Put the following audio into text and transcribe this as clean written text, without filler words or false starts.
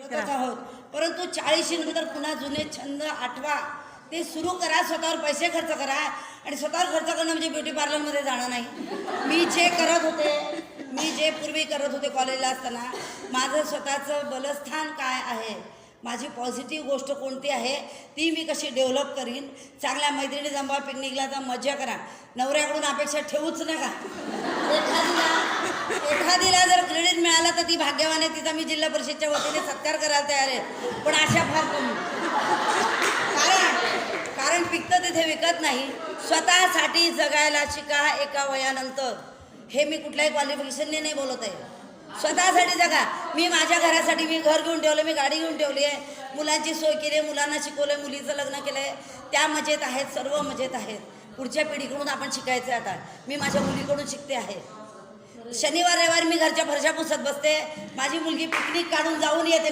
करतच आहोत, परंतु 40 नंतर पुन्हा जुने छंद आठवा, ते सुरू करा, स्वतःवर पैसे खर्च करा. आणि स्वतःवर खर्च करणं म्हणजे ब्युटी पार्लरमध्ये जाणं नाही. मी जे पूर्वी करत होते कॉलेजला असताना, माझं स्वतःचं बलस्थान काय आहे, माझी पॉझिटिव्ह गोष्ट कोणती आहे, ती मी कशी डेव्हलप करीन. चांगल्या मैत्रिणी जमवा, पिकनिकला जा, मजा करा. नवऱ्याकडून अपेक्षा ठेवूच नका. एखादीला जर क्रेडिट मिळालं तर ती भाग्यवान आहे, तिचा मी जिल्हा परिषदच्या वतीने सत्कार करायला तयार आहे. पण अशा फार कमी. कारण पिकतं तिथे विकत नाही. स्वतःसाठी जगायला शिका एका वयानंतर. हे मी कुठल्याही क्वालिफिकेशनने नाही बोलत आहे. स्वतःसाठी जगा. मी माझ्या घरासाठी मी घर घेऊन ठेवलं, मी गाडी घेऊन ठेवली आहे, मुलांची सोय केली आहे, मुलांना शिकवलं, मुलीचं लग्न केलं आहे. त्या मजेत आहेत, सर्व मजेत आहेत. पुढच्या पिढीकडून आपण शिकायचं आहे. आता मी माझ्या मुलीकडून शिकते आहे. शनिवार रविवारी मी घरच्या फरशा पुसत बसते, माझी मुलगी पिकनिक काढून जाऊन येते.